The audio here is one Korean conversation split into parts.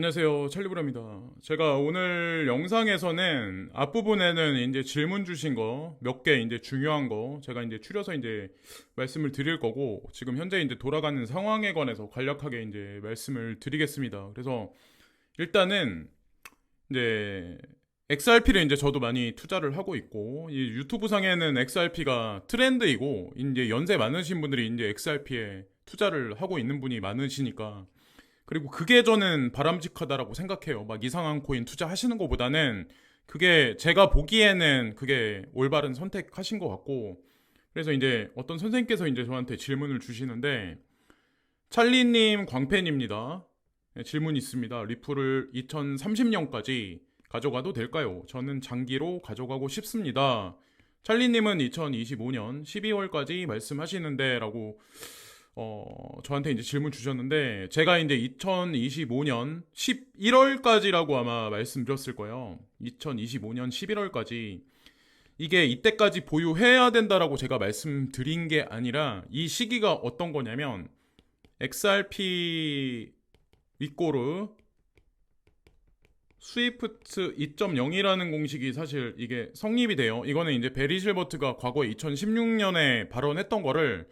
안녕하세요. 찰리브라입니다. 제가 오늘 영상에서는 앞부분에는 이제 질문 주신 거 몇 개 이제 중요한 거 제가 이제 추려서 이제 말씀을 드릴 거고, 지금 현재 이제 돌아가는 상황에 관해서 간략하게 이제 말씀을 드리겠습니다. 그래서 일단은 이제 XRP를 이제 저도 많이 투자를 하고 있고, 이 유튜브 상에는 XRP가 트렌드이고, 이제 연세 많으신 분들이 이제 XRP에 투자를 하고 있는 분이 많으시니까, 그리고 그게 저는 바람직하다라고 생각해요. 막 이상한 코인 투자하시는 것보다는 그게 제가 보기에는 그게 올바른 선택하신 것 같고, 그래서 이제 어떤 선생님께서 이제 저한테 질문을 주시는데, 찰리님 광팬입니다. 네, 질문이 있습니다. 리플을 2030년까지 가져가도 될까요? 저는 장기로 가져가고 싶습니다. 찰리님은 2025년 12월까지 말씀하시는데 라고 저한테 이제 질문 주셨는데, 제가 이제 2025년 11월까지라고 아마 말씀드렸을 거예요. 2025년 11월까지. 이게 이때까지 보유해야 된다라고 제가 말씀드린 게 아니라, 이 시기가 어떤 거냐면, XRP 위꼬르 스위프트 2.0이라는 공식이 사실 이게 성립이 돼요. 이거는 이제 베리 실버트가 과거에 2016년에 발언했던 거를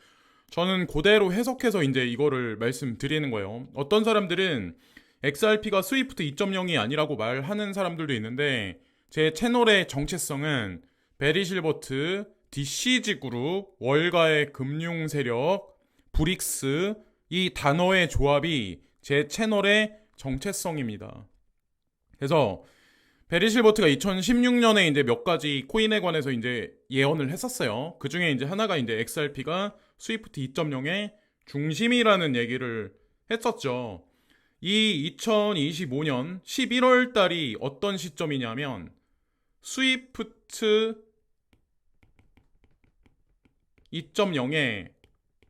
저는 그대로 해석해서 이제 이거를 말씀드리는 거예요. 어떤 사람들은 XRP가 스위프트 2.0이 아니라고 말하는 사람들도 있는데, 제 채널의 정체성은 베리 실버트, DCG 그룹, 월가의 금융 세력, 브릭스, 이 단어의 조합이 제 채널의 정체성입니다. 그래서 베리 실버트가 2016년에 이제 몇 가지 코인에 관해서 이제 예언을 했었어요. 그 중에 이제 하나가 이제 XRP가 스위프트 2.0의 중심이라는 얘기를 했었죠. 이 2025년 11월 달이 어떤 시점이냐면, 스위프트 2.0의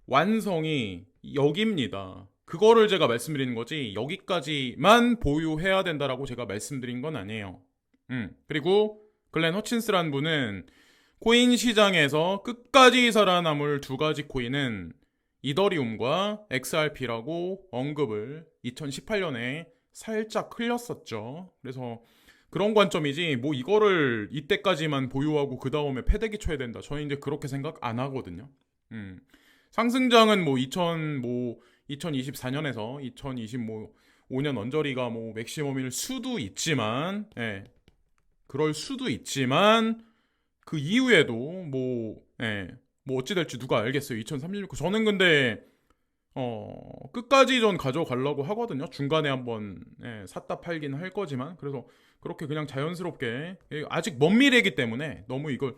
완성이 여기입니다. 그거를 제가 말씀드리는 거지, 여기까지만 보유해야 된다라고 제가 말씀드린 건 아니에요. 그리고 글렌 허친스라는 분은 코인 시장에서 끝까지 살아남을 두 가지 코인은 이더리움과 XRP라고 언급을 2018년에 살짝 흘렸었죠. 그래서 그런 관점이지, 뭐 이거를 이때까지만 보유하고 그 다음에 패대기 쳐야 된다, 저는 이제 그렇게 생각 안 하거든요. 상승장은 뭐 2024년에서 2025년 언저리가 뭐 맥시멈일 수도 있지만, 예, 그럴 수도 있지만 그 이후에도 뭐 어찌 될지 누가 알겠어요. 2036. 저는 근데 끝까지 전 가져가려고 하거든요. 중간에 한번 샀다 팔긴 할 거지만, 그래서 그렇게 그냥 자연스럽게, 아직 먼 미래이기 때문에 너무 이걸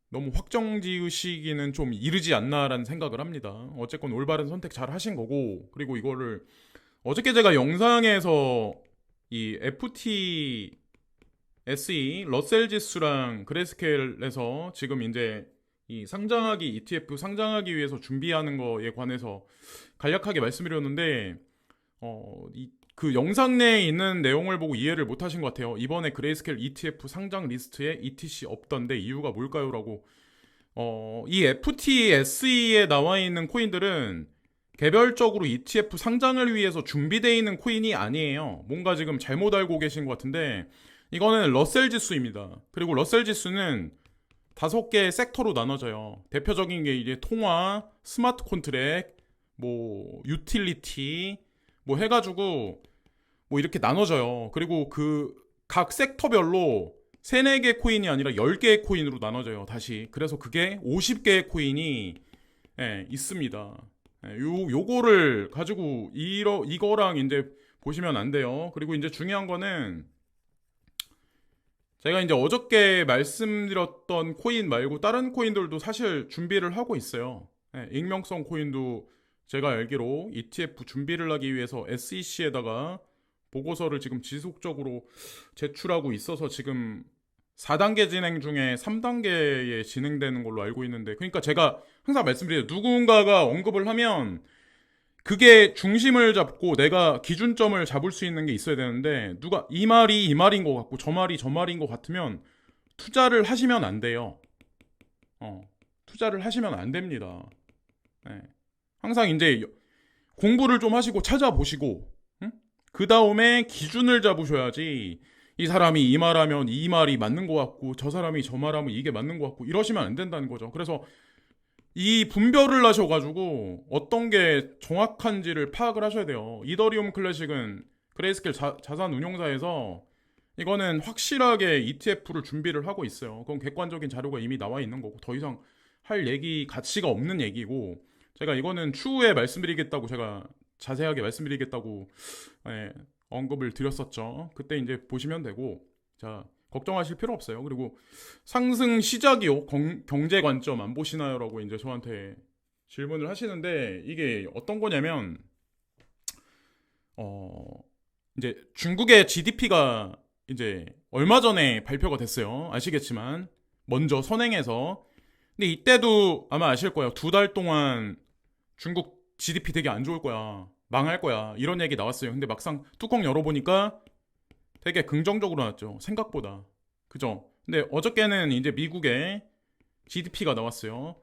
너무 확정 지으시기는 좀 이르지 않나라는 생각을 합니다. 어쨌건 올바른 선택 잘 하신 거고, 그리고 이거를 어저께 제가 영상에서 이 FTSE 러셀 지수랑 그레스케일에서 지금 이제 이 상장하기 ETF 상장하기 위해서 준비하는 거에 관해서 간략하게 말씀드렸는데, 그 영상 내에 있는 내용을 보고 이해를 못 하신 것 같아요. 이번에 그레이스케일 ETF 상장 리스트에 ETC 없던데 이유가 뭘까요? 라고. 이 FTSE에 나와 있는 코인들은 개별적으로 ETF 상장을 위해서 준비되어 있는 코인이 아니에요. 뭔가 지금 잘못 알고 계신 것 같은데, 이거는 러셀 지수입니다. 그리고 러셀 지수는 5개의 섹터로 나눠져요. 대표적인 게 이제 통화, 스마트 콘트랙, 뭐 유틸리티, 뭐 해가지고 뭐 이렇게 나눠져요. 그리고 그 각 섹터별로 3, 4개 코인이 아니라 10개의 코인으로 나눠져요. 다시. 그래서 그게 50개의 코인이 있습니다. 요거를 가지고 이거랑 이제 보시면 안 돼요. 그리고 이제 중요한 거는, 제가 이제 어저께 말씀드렸던 코인 말고 다른 코인들도 사실 준비를 하고 있어요. 익명성 코인도 제가 알기로 ETF 준비를 하기 위해서 SEC에다가 보고서를 지금 지속적으로 제출하고 있어서 지금 4단계 진행 중에 3단계에 진행되는 걸로 알고 있는데, 그러니까 제가 항상 말씀드려요. 누군가가 언급을 하면 그게 중심을 잡고 내가 기준점을 잡을 수 있는 게 있어야 되는데, 누가 이 말이 이 말인 것 같고 저 말이 저 말인 것 같으면 투자를 하시면 안 돼요. 투자를 하시면 안 됩니다. 항상 이제 공부를 좀 하시고 찾아보시고, 응? 그 다음에 기준을 잡으셔야지 이 사람이 이 말하면 이 말이 맞는 것 같고 저 사람이 저 말하면 이게 맞는 것 같고 이러시면 안 된다는 거죠. 그래서 이 분별을 하셔가지고 어떤 게 정확한지를 파악을 하셔야 돼요. 이더리움 클래식은 그레이스케일 자산 운용사에서 이거는 확실하게 ETF를 준비를 하고 있어요. 그건 객관적인 자료가 이미 나와 있는 거고 더 이상 할 얘기 가치가 없는 얘기고 제가 이거는 추후에 말씀드리겠다고 제가 자세하게 말씀드리겠다고 예, 언급을 드렸었죠. 그때 이제 보시면 되고 자 걱정하실 필요 없어요. 그리고 상승 시작이요 경제 관점 안 보시나요라고 이제 저한테 질문을 하시는데 이게 어떤 거냐면 이제 중국의 GDP가 이제 얼마 전에 발표가 됐어요. 아시겠지만 먼저 선행해서 근데 이때도 아마 아실 거예요. 2달 동안 중국 GDP 되게 안 좋을 거야. 망할 거야. 이런 얘기 나왔어요. 근데 막상 뚜껑 열어보니까 되게 긍정적으로 나왔죠. 생각보다. 그죠? 근데 어저께는 이제 미국의 GDP가 나왔어요.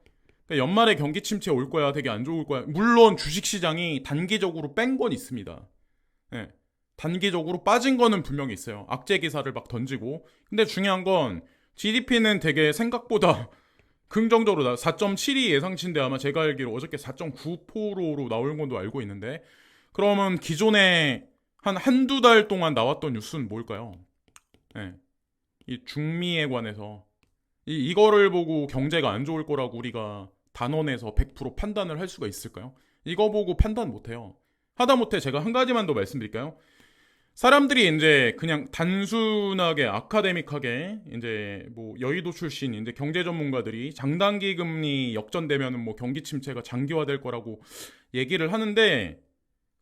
그러니까 연말에 경기 침체 올 거야. 되게 안 좋을 거야. 물론 주식시장이 단기적으로 뺀 건 있습니다. 네. 단기적으로 빠진 거는 분명히 있어요. 악재 기사를 막 던지고. 근데 중요한 건 GDP는 되게 생각보다 긍정적으로 4.72 예상치인데 아마 제가 알기로 어저께 4.9%로 나올 건도 알고 있는데 그러면 기존에 한두 달 동안 나왔던 뉴스는 뭘까요? 네. 이 중미에 관해서 이거를 보고 경제가 안 좋을 거라고 우리가 단언해서 100% 판단을 할 수가 있을까요? 이거 보고 판단 못해요. 하다못해 제가 한 가지만 더 말씀드릴까요? 사람들이 이제 그냥 단순하게 아카데믹하게 이제 뭐 여의도 출신 이제 경제 전문가들이 장단기 금리 역전되면은 뭐 경기 침체가 장기화될 거라고 얘기를 하는데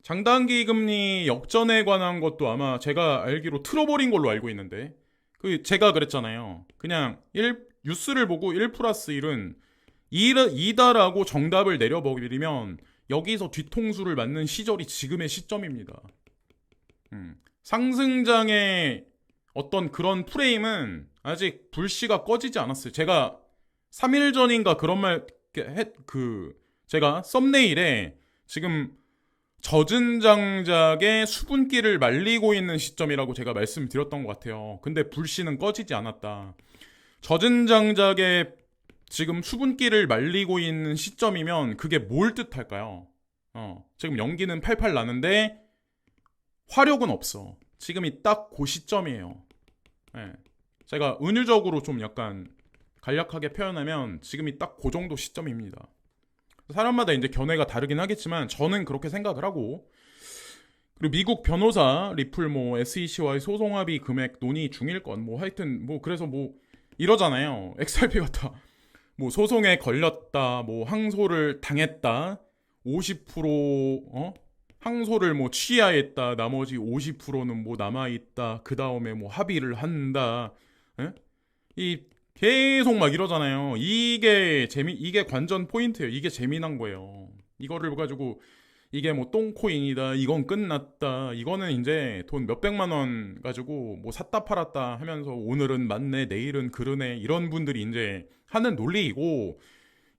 장단기 금리 역전에 관한 것도 아마 제가 알기로 틀어버린 걸로 알고 있는데 그 제가 그랬잖아요. 그냥 뉴스를 보고 1 플러스 1은 2다라고 정답을 내려버리면 여기서 뒤통수를 맞는 시절이 지금의 시점입니다. 상승장의 어떤 그런 프레임은 아직 불씨가 꺼지지 않았어요. 제가 3일 전인가 그런 제가 썸네일에 지금 젖은 장작의 수분기를 말리고 있는 시점이라고 제가 말씀드렸던 것 같아요. 근데 불씨는 꺼지지 않았다. 젖은 장작의 지금 수분기를 말리고 있는 시점이면 그게 뭘 뜻할까요? 지금 연기는 팔팔 나는데 화력은 없어. 지금이 딱 그 시점이에요. 네. 제가 은유적으로 좀 약간 간략하게 표현하면 지금이 딱 그 정도 시점입니다. 사람마다 이제 견해가 다르긴 하겠지만 저는 그렇게 생각을 하고 그리고 미국 변호사 리플 뭐 SEC와의 소송 합의 금액 논의 중일 건 뭐 하여튼 뭐 그래서 뭐 이러잖아요. XRP 같아. 뭐 소송에 걸렸다. 뭐 항소를 당했다. 50% 항소를 뭐 취하했다. 나머지 50%는 뭐 남아있다. 그 다음에 뭐 합의를 한다. 에? 이 계속 막 이러잖아요. 이게 관전 포인트예요. 이게 재미난 거예요. 이거를 가지고 이게 뭐 똥코인이다. 이건 끝났다. 이거는 이제 돈 몇백만 원 가지고 뭐 샀다 팔았다 하면서 오늘은 맞네. 내일은 그러네. 이런 분들이 이제 하는 논리이고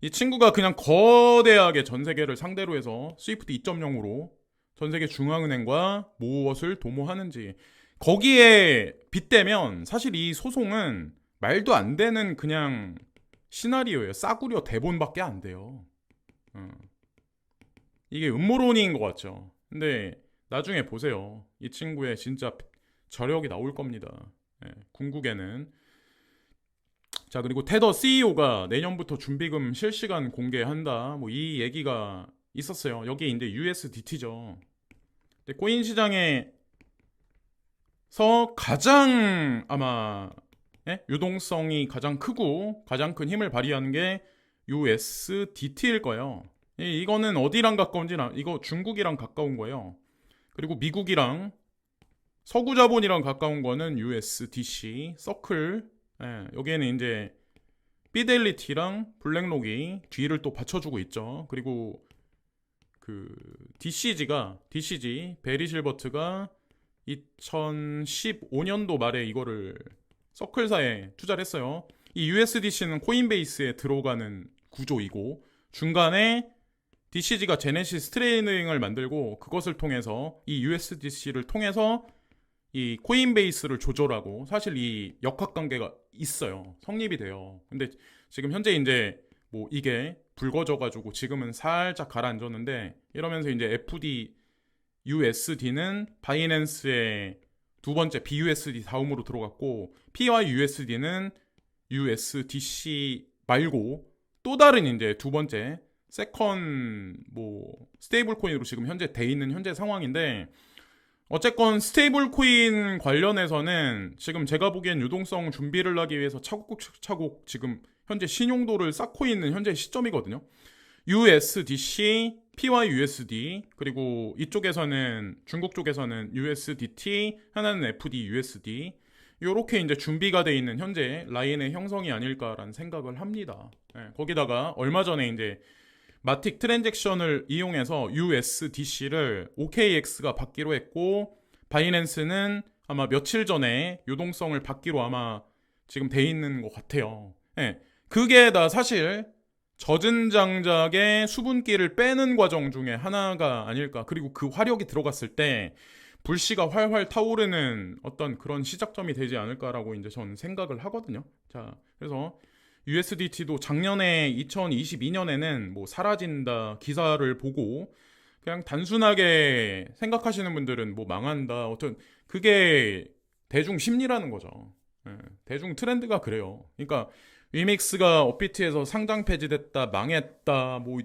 이 친구가 그냥 거대하게 전 세계를 상대로 해서 스위프트 2.0으로 전 세계 중앙은행과 무엇을 도모하는지 거기에 빗대면 사실 이 소송은 말도 안 되는 그냥 시나리오예요. 싸구려 대본밖에 안 돼요. 이게 음모론인 것 같죠. 근데 나중에 보세요. 이 친구의 진짜 저력이 나올 겁니다. 궁극에는. 자, 그리고 테더 CEO가 내년부터 준비금 실시간 공개한다. 뭐 이 얘기가 있었어요. 여기 이제 USDT죠. 코인 시장에서 가장 아마 유동성이 가장 크고 가장 큰 힘을 발휘하는 게 USDT일 거예요. 이거는 어디랑 가까운지는 이거 중국이랑 가까운 거예요. 그리고 미국이랑 서구 자본이랑 가까운 거는 USDC, 서클. 여기에는 이제 피델리티랑 블랙록이 뒤를 또 받쳐주고 있죠. 그리고 그 DCG 베리 실버트가 2015년도 말에 이거를 서클사에 투자를 했어요. 이 USDC는 코인베이스에 들어가는 구조이고 중간에 DCG가 제네시스 트레이닝을 만들고 그것을 통해서 이 USDC를 통해서 이 코인베이스를 조절하고 사실 이 역학관계가 있어요. 성립이 돼요. 근데 지금 현재 이제 뭐 이게 붉어져가지고 지금은 살짝 가라앉았는데 이러면서 이제 FD USD는 바이낸스의 두 번째 BUSD 다음으로 들어갔고 PYUSD는 USDC 말고 또 다른 이제 두 번째 세컨 뭐 스테이블 코인으로 지금 현재 돼 있는 현재 상황인데 어쨌건 스테이블 코인 관련해서는 지금 제가 보기엔 유동성 준비를 하기 위해서 차곡차곡 지금 현재 신용도를 쌓고 있는 현재 시점이거든요. USDC, PYUSD 그리고 이쪽에서는 중국 쪽에서는 USDT, 하나는 FDUSD 요렇게 이제 준비가 돼 있는 현재 라인의 형성이 아닐까라는 생각을 합니다. 거기다가 얼마 전에 이제 마틱 트랜잭션을 이용해서 USDC를 OKX가 받기로 했고 바이낸스는 아마 며칠 전에 유동성을 받기로 아마 지금 돼 있는 것 같아요. 그게 다 사실 젖은 장작의 수분기를 빼는 과정 중에 하나가 아닐까. 그리고 그 화력이 들어갔을 때 불씨가 활활 타오르는 어떤 그런 시작점이 되지 않을까라고 이제 저는 생각을 하거든요. 자, 그래서 USDT도 작년에 2022년에는 뭐 사라진다 기사를 보고 그냥 단순하게 생각하시는 분들은 뭐 망한다. 어떤 그게 대중 심리라는 거죠. 대중 트렌드가 그래요. 그러니까 위믹스가 업비트에서 상장 폐지됐다, 망했다, 뭐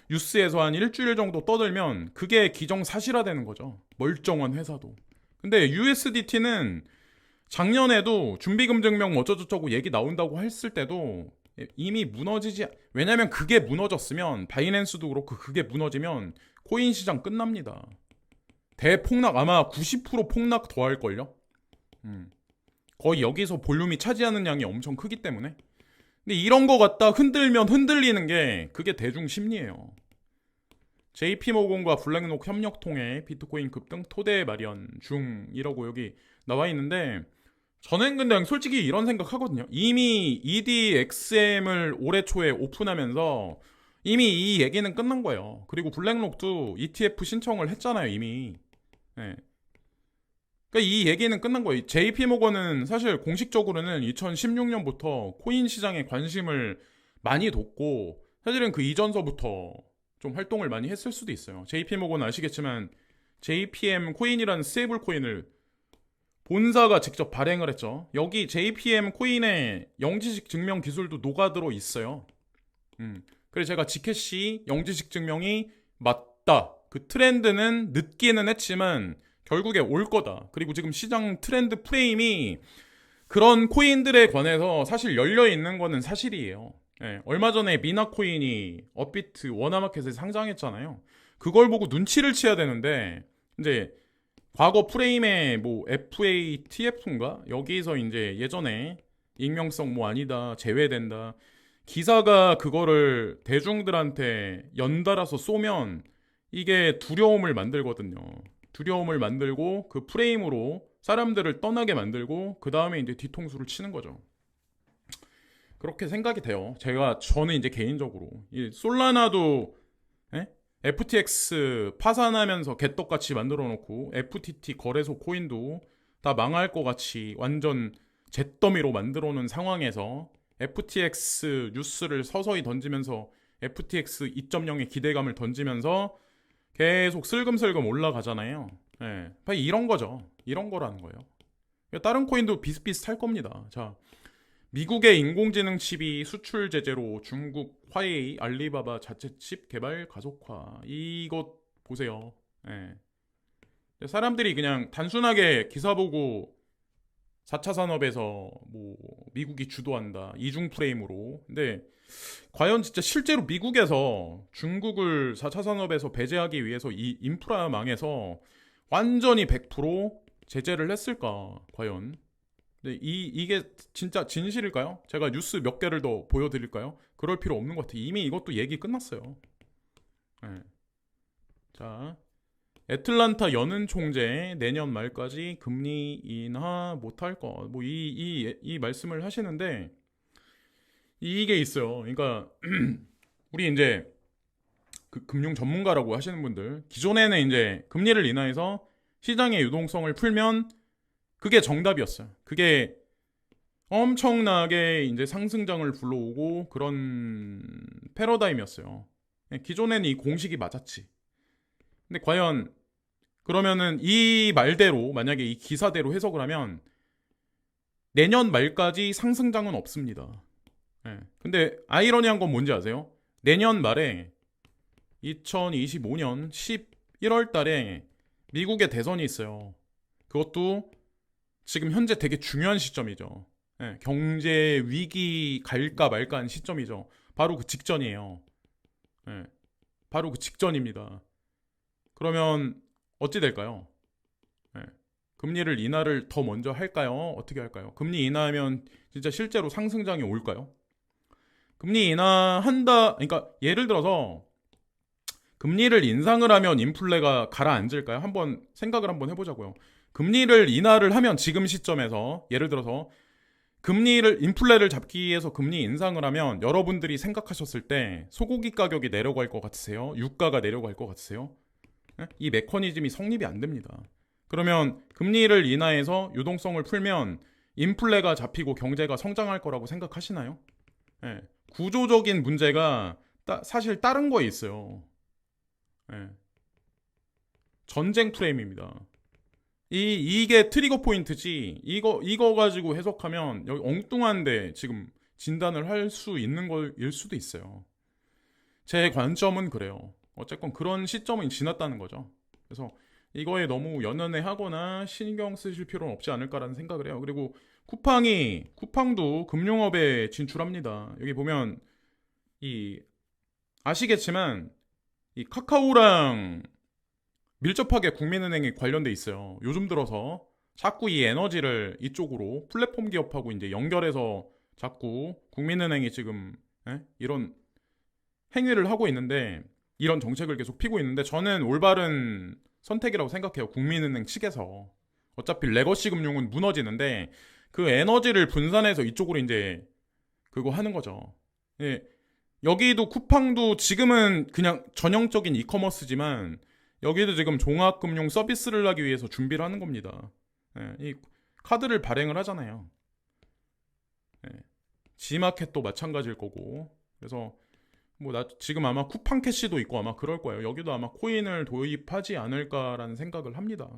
뉴스에서 한 일주일 정도 떠들면 그게 기정사실화되는 거죠. 멀쩡한 회사도. 근데 USDT는 작년에도 준비금증명 어쩌고저쩌고 얘기 나온다고 했을 때도 이미 무너지지. 왜냐면 그게 무너졌으면 바이낸스도 그렇고 그게 무너지면 코인 시장 끝납니다. 대폭락 아마 90% 폭락 더 할걸요. 거의 여기서 볼륨이 차지하는 양이 엄청 크기 때문에. 근데 이런 거 갖다 흔들면 흔들리는 게 그게 대중 심리예요. JP모건과 블랙록 협력 통해 비트코인 급등 토대 마련 중이라고 여기 나와 있는데 저는 근데 솔직히 이런 생각하거든요. 이미 EDXM을 올해 초에 오픈하면서 이미 이 얘기는 끝난 거예요. 그리고 블랙록도 ETF 신청을 했잖아요, 이미. 네. 그러니까 이 얘기는 끝난 거예요. JP모건은 사실 공식적으로는 2016년부터 코인 시장에 관심을 많이 뒀고 사실은 그 이전서부터 좀 활동을 많이 했을 수도 있어요. JP모건 아시겠지만 JPM 코인이라는 스테이블 코인을 본사가 직접 발행을 했죠. 여기 JPM 코인의 영지식 증명 기술도 녹아들어 있어요. 그래서 제가 지캐시 영지식 증명이 맞다. 그 트렌드는 늦기는 했지만 결국에 올 거다. 그리고 지금 시장 트렌드 프레임이 그런 코인들에 관해서 사실 열려 있는 거는 사실이에요. 얼마 전에 미나 코인이 업비트 워너마켓에 상장했잖아요. 그걸 보고 눈치를 채야 되는데 이제 과거 프레임에 뭐 FATF인가 여기서 이제 예전에 익명성 뭐 아니다 제외된다 기사가 그거를 대중들한테 연달아서 쏘면 이게 두려움을 만들거든요. 두려움을 만들고 그 프레임으로 사람들을 떠나게 만들고 그 다음에 이제 뒤통수를 치는 거죠. 그렇게 생각이 돼요. 저는 이제 개인적으로 이 솔라나도 FTX 파산하면서 개떡같이 만들어 놓고 FTT 거래소 코인도 다 망할 것 같이 완전 잿더미로 만들어 놓은 상황에서 FTX 뉴스를 서서히 던지면서 FTX 2.0의 기대감을 던지면서 계속 슬금슬금 올라가잖아요. 이런 거죠. 이런 거라는 거예요. 다른 코인도 비슷비슷할 겁니다. 자, 미국의 인공지능 칩이 수출 제재로 중국 화웨이, 알리바바 자체 칩 개발 가속화. 이것 보세요. 사람들이 그냥 단순하게 기사 보고 4차 산업에서 뭐 미국이 주도한다. 이중 프레임으로. 근데 과연 진짜 실제로 미국에서 중국을 4차 산업에서 배제하기 위해서 이 인프라 망해서 완전히 100% 제재를 했을까? 과연. 근데 이게 진짜 진실일까요? 제가 뉴스 몇 개를 더 보여드릴까요? 그럴 필요 없는 것 같아요. 이미 이것도 얘기 끝났어요. 자, 애틀란타 연은 총재 내년 말까지 금리 인하 못할 것. 뭐 이 말씀을 하시는데 이게 있어요. 그러니까 우리 이제 그 금융 전문가라고 하시는 분들, 기존에는 이제 금리를 인하해서 시장의 유동성을 풀면 그게 정답이었어요. 그게 엄청나게 이제 상승장을 불러오고 그런 패러다임이었어요. 기존에는 이 공식이 맞았지. 근데 과연 그러면은 이 말대로 만약에 이 기사대로 해석을 하면 내년 말까지 상승장은 없습니다. 근데 아이러니한 건 뭔지 아세요? 내년 말에 2025년 11월 달에 미국의 대선이 있어요. 그것도 지금 현재 되게 중요한 시점이죠. 경제 위기 갈까 말까 하는 시점이죠. 바로 그 직전이에요. 바로 그 직전입니다. 그러면 어찌 될까요? 금리를 인하를 더 먼저 할까요? 어떻게 할까요? 금리 인하하면 진짜 실제로 상승장이 올까요? 금리 인하한다, 그러니까 예를 들어서 금리를 인상을 하면 인플레가 가라앉을까요? 한번 생각을 한번 해보자고요. 금리를 인하를 하면 지금 시점에서 예를 들어서 인플레를 잡기 위해서 금리 인상을 하면 여러분들이 생각하셨을 때 소고기 가격이 내려갈 것 같으세요? 유가가 내려갈 것 같으세요? 이 메커니즘이 성립이 안 됩니다. 그러면 금리를 인하해서 유동성을 풀면 인플레가 잡히고 경제가 성장할 거라고 생각하시나요? 구조적인 문제가 사실 다른 거에 있어요. 전쟁 프레임입니다. 이게 트리거 포인트지. 이거 가지고 해석하면 여기 엉뚱한데 지금 진단을 할 수 있는 거일 수도 있어요. 제 관점은 그래요. 어쨌건 그런 시점은 지났다는 거죠. 그래서 이거에 너무 연연해 하거나 신경 쓰실 필요는 없지 않을까라는 생각을 해요. 그리고 쿠팡도 금융업에 진출합니다. 여기 보면 아시겠지만 이 카카오랑 밀접하게 국민은행에 관련돼 있어요. 요즘 들어서 자꾸 이 에너지를 이쪽으로 플랫폼 기업하고 이제 연결해서 자꾸 국민은행이 지금 이런 행위를 하고 있는데, 이런 정책을 계속 피고 있는데 저는 올바른 선택이라고 생각해요. 국민은행 측에서 어차피 레거시 금융은 무너지는데 그 에너지를 분산해서 이쪽으로 이제 그거 하는 거죠. 여기도 쿠팡도 지금은 그냥 전형적인 이커머스지만 여기도 지금 종합금융 서비스를 하기 위해서 준비를 하는 겁니다. 이 카드를 발행을 하잖아요. G마켓도 마찬가지일 거고. 그래서 지금 아마 쿠팡 캐시도 있고 아마 그럴 거예요. 여기도 아마 코인을 도입하지 않을까라는 생각을 합니다.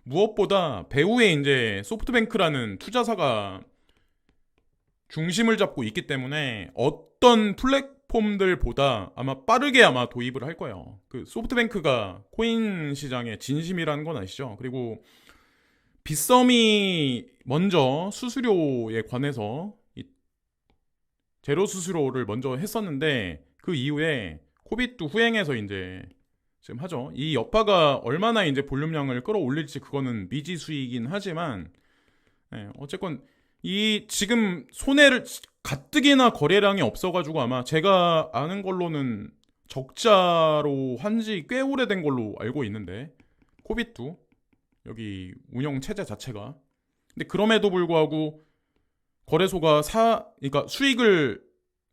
무엇보다 배후에 이제 소프트뱅크라는 투자사가 중심을 잡고 있기 때문에 어떤 플랫폼들보다 아마 빠르게 아마 도입을 할 거예요. 그 소프트뱅크가 코인 시장의 진심이라는 건 아시죠? 그리고 빗썸이 먼저 수수료에 관해서 제로 수수료를 먼저 했었는데 그 이후에 코빗도 후행해서 이제 지금 하죠. 이 여파가 얼마나 이제 볼륨량을 끌어올릴지 그거는 미지수이긴 하지만 어쨌건 이 지금 손해를 가뜩이나 거래량이 없어가지고 아마 제가 아는 걸로는 적자로 한지 꽤 오래된 걸로 알고 있는데 코빗도 여기 운영 체제 자체가. 근데 그럼에도 불구하고 거래소가 그러니까 수익을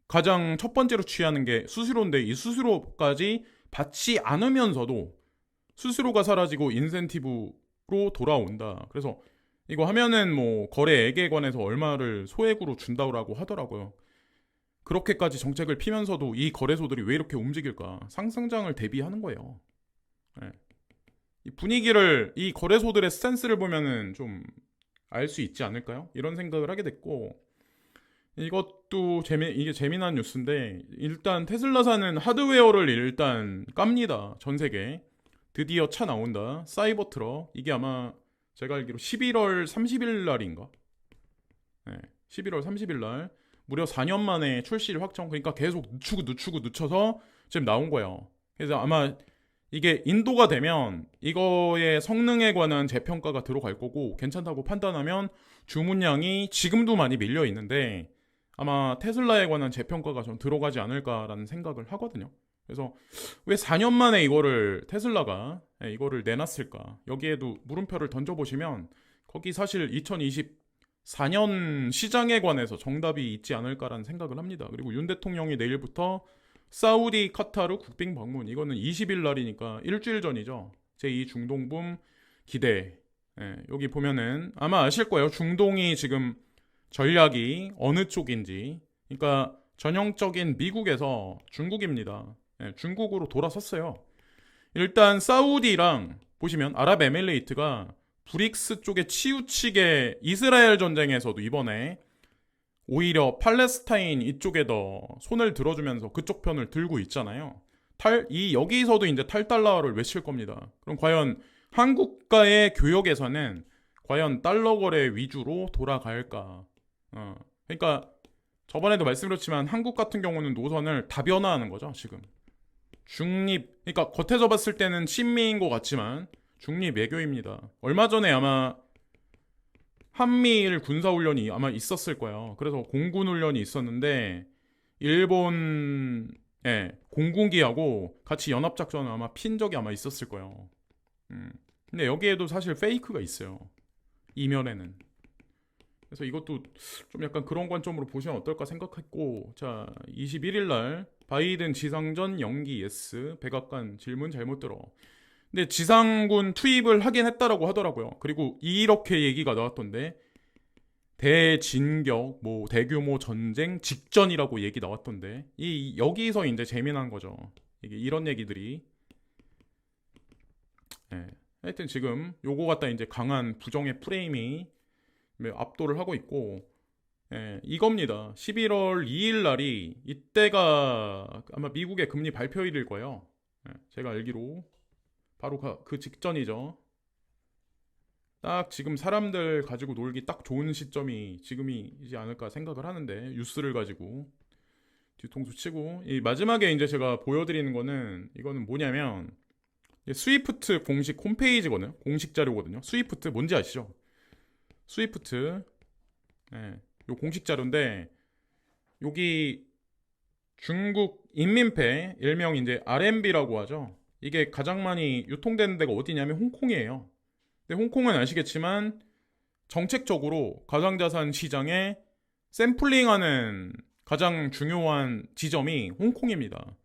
가장 첫 번째로 취하는 게 수수료인데 이 수수료까지 받지 않으면서도 수수료가 사라지고 인센티브로 돌아온다. 그래서 이거 하면은 뭐 거래액에 관해서 얼마를 소액으로 준다고 하더라고요. 그렇게까지 정책을 피면서도 이 거래소들이 왜 이렇게 움직일까? 상승장을 대비하는 거예요. 이 분위기를, 이 거래소들의 스탠스를 보면은 좀 알 수 있지 않을까요? 이런 생각을 하게 됐고, 이것도 이게 재미난 뉴스인데, 일단 테슬라사는 하드웨어를 일단 깝니다. 전 세계. 드디어 차 나온다. 사이버 트럭. 이게 아마 제가 알기로 11월 30일 날인가? 11월 30일 날 무려 4년 만에 출시를 확정. 그러니까 계속 늦춰서 지금 나온 거예요. 그래서 아마 이게 인도가 되면 이거의 성능에 관한 재평가가 들어갈 거고, 괜찮다고 판단하면 주문량이 지금도 많이 밀려 있는데 아마 테슬라에 관한 재평가가 좀 들어가지 않을까라는 생각을 하거든요. 그래서 왜 4년 만에 테슬라가 이거를 내놨을까? 여기에도 물음표를 던져보시면 거기 사실 2024년 시장에 관해서 정답이 있지 않을까라는 생각을 합니다. 그리고 윤 대통령이 내일부터 사우디, 카타르 국빈 방문. 이거는 20일 날이니까 일주일 전이죠. 제2 중동붐 기대. 예, 여기 보면은 아마 아실 거예요. 중동이 지금 전략이 어느 쪽인지. 그러니까 전형적인 미국에서 중국입니다. 예, 중국으로 돌아섰어요. 일단 사우디랑 보시면 아랍에미레이트가 브릭스 쪽에 치우치게 이스라엘 전쟁에서도 이번에 오히려 팔레스타인 이쪽에 더 손을 들어주면서 그쪽 편을 들고 있잖아요. 여기서도 이제 탈달러를 외칠 겁니다. 그럼 과연 한국과의 교역에서는 과연 달러 거래 위주로 돌아갈까? 그러니까 저번에도 말씀드렸지만 한국 같은 경우는 노선을 다변화하는 거죠, 지금. 중립, 그러니까 겉에서 봤을 때는 친미인 것 같지만 중립 외교입니다. 얼마 전에 아마 한미일 군사훈련이 아마 있었을 거예요. 그래서 공군훈련이 있었는데 일본 공군기하고 같이 연합작전을 아마 핀 적이 아마 있었을 거예요. 근데 여기에도 사실 페이크가 있어요. 이면에는. 그래서 이것도 좀 약간 그런 관점으로 보시면 어떨까 생각했고, 자, 21일 날 바이든 지상전 연기 예스, 백악관 질문 잘못 들어. 근데 지상군 투입을 하긴 했다라고 하더라고요. 그리고 이렇게 얘기가 나왔던데, 대진격, 뭐 대규모 전쟁 직전이라고 얘기 나왔던데, 여기서 이제 재미난 거죠. 이게 이런 얘기들이. 네. 하여튼 지금 요거 갖다 이제 강한 부정의 프레임이 압도를 하고 있고, 이겁니다. 11월 2일 날이 이때가 아마 미국의 금리 발표일일 거예요. 제가 알기로 바로 그 직전이죠. 딱 지금 사람들 가지고 놀기 딱 좋은 시점이 지금이지 않을까 생각을 하는데, 뉴스를 가지고 뒤통수 치고. 이 마지막에 이제 제가 보여드리는 거는, 이거는 뭐냐면 스위프트 공식 홈페이지거든요. 공식 자료거든요. 스위프트 뭔지 아시죠? 스위프트 요 공식 자료인데, 여기 중국 인민폐, 일명 이제 RMB라고 하죠. 이게 가장 많이 유통되는 데가 어디냐면 홍콩이에요. 근데 홍콩은 아시겠지만 정책적으로 가상자산 시장에 샘플링하는 가장 중요한 지점이 홍콩입니다.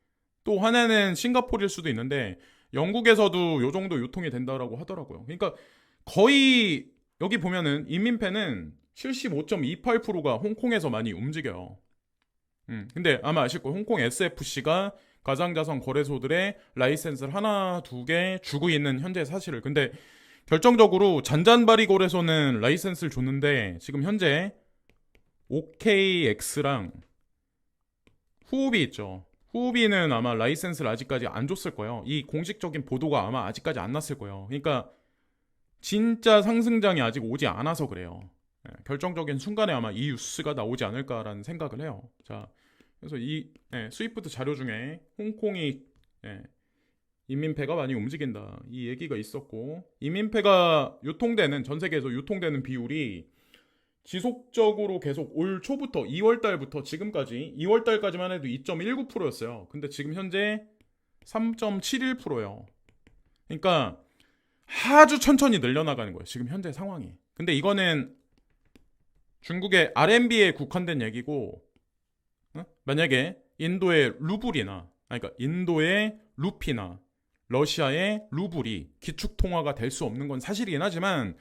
또 하나는 싱가포르일 수도 있는데 영국에서도 요 정도 유통이 된다라고 하더라고요. 그러니까 거의 여기 보면은 인민폐는 75.28%가 홍콩에서 많이 움직여요. 근데 아마 아실 거예요. 홍콩 SFC가 가상자산 거래소들의 라이센스를 하나, 두 개 주고 있는 현재 사실을. 근데 결정적으로 잔잔바리 거래소는 라이센스를 줬는데 지금 현재 OKX랑 후오비 있죠. 후오비는 아마 라이센스를 아직까지 안 줬을 거예요. 이 공식적인 보도가 아마 아직까지 안 났을 거예요. 그러니까 진짜 상승장이 아직 오지 않아서 그래요. 결정적인 순간에 아마 이 뉴스가 나오지 않을까라는 생각을 해요. 자, 그래서 이 스위프트 자료 중에 홍콩이 인민폐가 많이 움직인다, 이 얘기가 있었고, 인민폐가 유통되는, 전 세계에서 유통되는 비율이 지속적으로 계속 올 초부터 2월달부터 지금까지 2월달까지만 해도 2.19%였어요. 근데 지금 현재 3.71%예요. 그러니까 아주 천천히 늘려나가는 거예요, 지금 현재 상황이. 근데 이거는 중국의 RMB에 국한된 얘기고, 만약에 인도의 루블이나, 그러니까 인도의 루피나 러시아의 루블이 기축통화가 될 수 없는 건 사실이긴 하지만,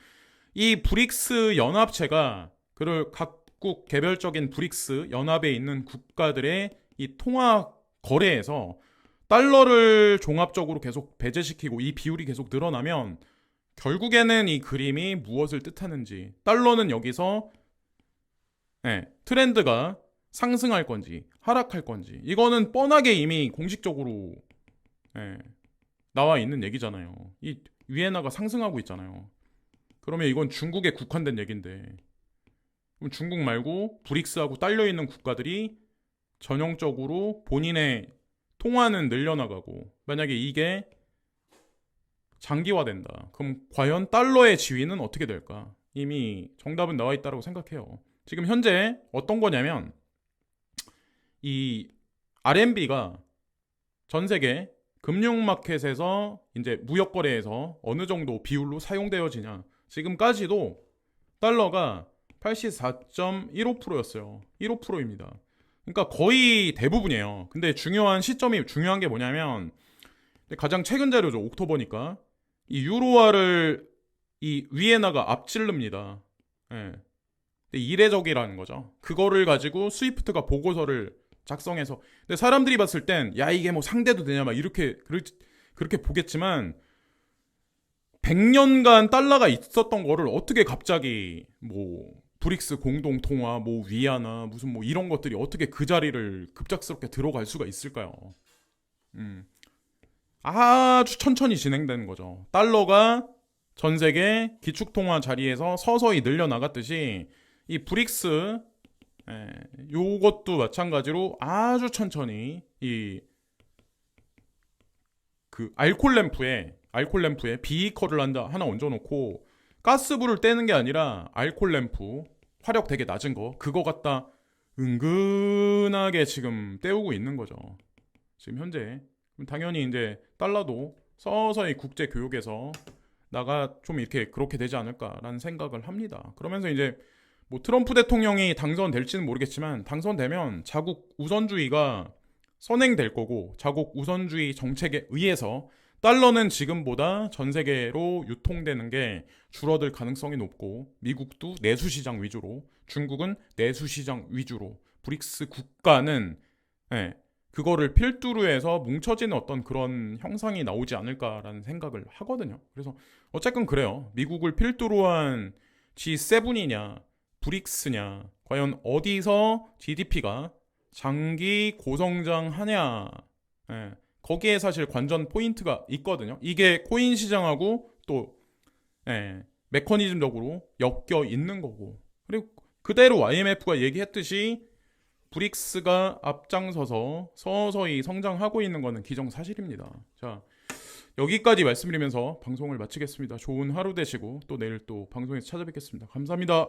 이 브릭스 연합체가 각국 개별적인 브릭스 연합에 있는 국가들의 이 통화 거래에서 달러를 종합적으로 계속 배제시키고 이 비율이 계속 늘어나면 결국에는 이 그림이 무엇을 뜻하는지, 달러는 여기서 트렌드가 상승할 건지 하락할 건지, 이거는 뻔하게 이미 공식적으로 나와 있는 얘기잖아요. 이 위에나가 상승하고 있잖아요. 그러면 이건 중국에 국한된 얘긴데, 그럼 중국 말고 브릭스하고 딸려있는 국가들이 전형적으로 본인의 통화는 늘려나가고, 만약에 이게 장기화된다, 그럼 과연 달러의 지위는 어떻게 될까? 이미 정답은 나와 있다고 생각해요. 지금 현재 어떤 거냐면, 이 RMB가 전 세계 금융마켓에서 이제 무역거래에서 어느 정도 비율로 사용되어지냐, 지금까지도 달러가 84.15%였어요. 15%입니다. 그러니까 거의 대부분이에요. 근데 중요한 게 뭐냐면 가장 최근 자료죠. 옥토버니까 이 유로화를 이 위에나가 앞질릅니다. 예. 근데 이례적이라는 거죠. 그거를 가지고 스위프트가 보고서를 작성해서 근데 사람들이 봤을 땐 야 이게 뭐 상대도 되냐 막 이렇게 그렇게 보겠지만 100년간 달러가 있었던 거를 어떻게 갑자기 뭐 브릭스 공동 통화 뭐 위안화 무슨 뭐 이런 것들이 어떻게 그 자리를 급작스럽게 들어갈 수가 있을까요? 음. 아주 천천히 진행되는 거죠. 달러가 전 세계 기축통화 자리에서 서서히 늘려나갔듯이 이 브릭스 요것도 마찬가지로 아주 천천히 이 그 알콜 램프에 비커를 하나 얹어놓고 가스불을 떼는 게 아니라 알콜 램프 화력 되게 낮은 거 그거 갖다 은근하게 지금 때우고 있는 거죠. 지금 현재 당연히 이제 달러도 서서히 국제 교역에서 나가 좀 이렇게 그렇게 되지 않을까라는 생각을 합니다. 그러면서 이제 뭐 트럼프 대통령이 당선될지는 모르겠지만 당선되면 자국 우선주의가 선행될 거고 자국 우선주의 정책에 의해서 달러는 지금보다 전 세계로 유통되는 게 줄어들 가능성이 높고 미국도 내수 시장 위주로 중국은 내수 시장 위주로 브릭스 국가는 그거를 필두로 해서 뭉쳐지는 어떤 그런 형상이 나오지 않을까라는 생각을 하거든요. 그래서 어쨌건 그래요. 미국을 필두로 한 G7이냐 브릭스냐 과연 어디서 GDP가 장기 고성장하냐 거기에 사실 관전 포인트가 있거든요. 이게 코인 시장하고 또 메커니즘적으로 엮여 있는 거고 그리고 그대로 IMF가 얘기했듯이 브릭스가 앞장서서 서서히 성장하고 있는 거는 기정사실입니다. 자 여기까지 말씀드리면서 방송을 마치겠습니다. 좋은 하루 되시고 또 내일 또 방송에서 찾아뵙겠습니다. 감사합니다.